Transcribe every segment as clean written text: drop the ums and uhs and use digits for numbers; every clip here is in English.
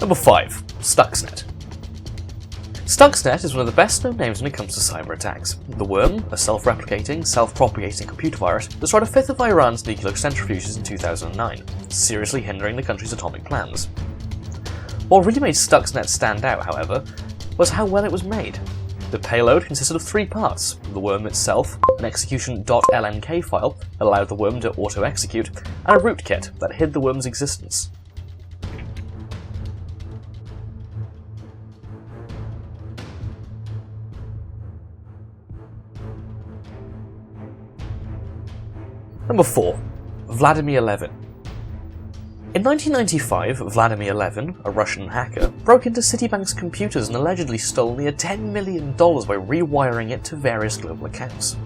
Number 5. Stuxnet. Stuxnet is one of the best known names when it comes to cyber attacks. The worm, a self-replicating, self-propagating computer virus, destroyed a fifth of Iran's nuclear centrifuges in 2009, seriously hindering the country's atomic plans. What really made Stuxnet stand out, however, was how well it was made. The payload consisted of 3 parts: the worm itself, an execution.lnk file that allowed the worm to auto-execute, and a rootkit that hid the worm's existence. Number 4. Vladimir Levin. In 1995, Vladimir Levin, a Russian hacker, broke into Citibank's computers and allegedly stole near $10 million by rewiring it to various global accounts.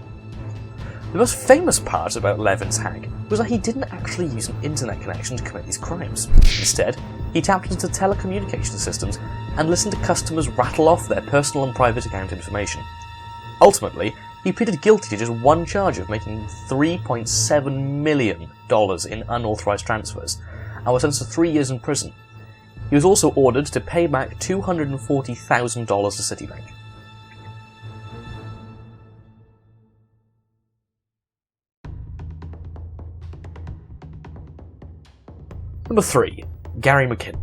The most famous part about Levin's hack was that he didn't actually use an internet connection to commit these crimes. Instead, he tapped into telecommunications systems and listened to customers rattle off their personal and private account information. Ultimately, he pleaded guilty to just one charge of making $3.7 million in unauthorized transfers, and was sentenced to 3 years in prison. He was also ordered to pay back $240,000 to Citibank. Number 3. Gary McKinnon.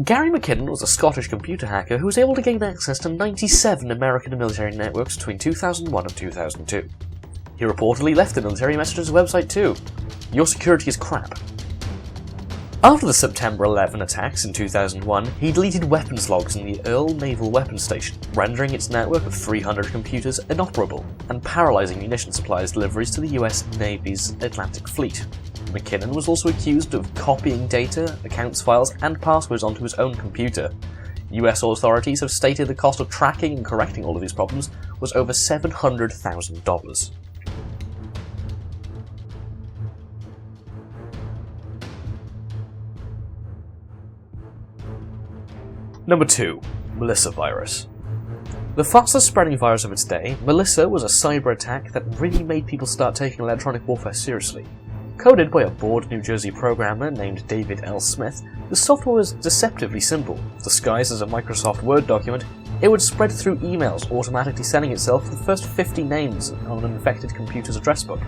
Gary McKinnon was a Scottish computer hacker who was able to gain access to 97 American military networks between 2001 and 2002. He reportedly left the military message on his website too: "Your security is crap." After the September 11 attacks in 2001, he deleted weapons logs in the Earl Naval Weapons Station, rendering its network of 300 computers inoperable, and paralysing munition supplies deliveries to the US Navy's Atlantic Fleet. McKinnon was also accused of copying data, accounts files, and passwords onto his own computer. US authorities have stated the cost of tracking and correcting all of these problems was over $700,000. Number 2. Melissa virus. The fastest spreading virus of its day, Melissa was a cyber attack that really made people start taking electronic warfare seriously. Coded by a bored New Jersey programmer named David L. Smith, the software was deceptively simple. Disguised as a Microsoft Word document, it would spread through emails, automatically sending itself the first 50 names on an infected computer's address book.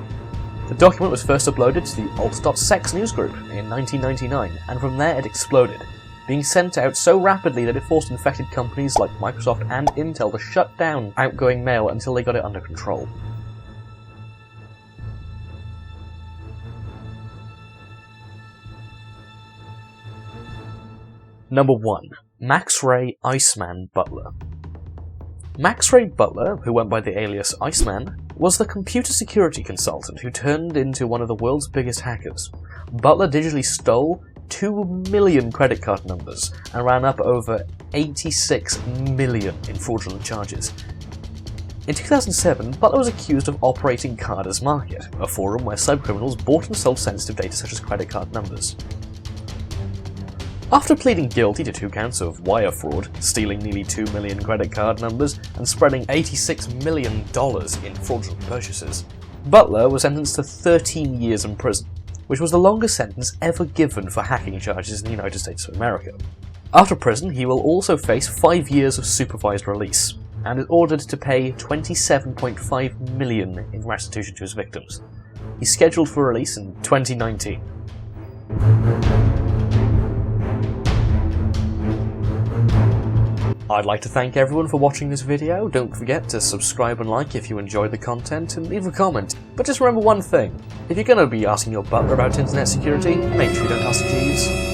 The document was first uploaded to the alt.sex newsgroup in 1999, and from there it exploded, being sent out so rapidly that it forced infected companies like Microsoft and Intel to shut down outgoing mail until they got it under control. Number 1. Max Ray Iceman Butler. Max Ray Butler, who went by the alias Iceman, was the computer security consultant who turned into one of the world's biggest hackers. Butler digitally stole 2 million credit card numbers and ran up over 86 million in fraudulent charges. In 2007, Butler was accused of operating Carders Market, a forum where cybercriminals bought and sold sensitive data such as credit card numbers. After pleading guilty to 2 counts of wire fraud, stealing nearly 2 million credit card numbers, and spreading $86 million in fraudulent purchases, Butler was sentenced to 13 years in prison, which was the longest sentence ever given for hacking charges in the United States of America. After prison, he will also face 5 years of supervised release, and is ordered to pay $27.5 million in restitution to his victims. He's scheduled for release in 2019. I'd like to thank everyone for watching this video. Don't forget to subscribe and like if you enjoyed the content, and leave a comment. But just remember one thing: if you're going to be asking your butler about internet security, make sure you don't ask Jeeves.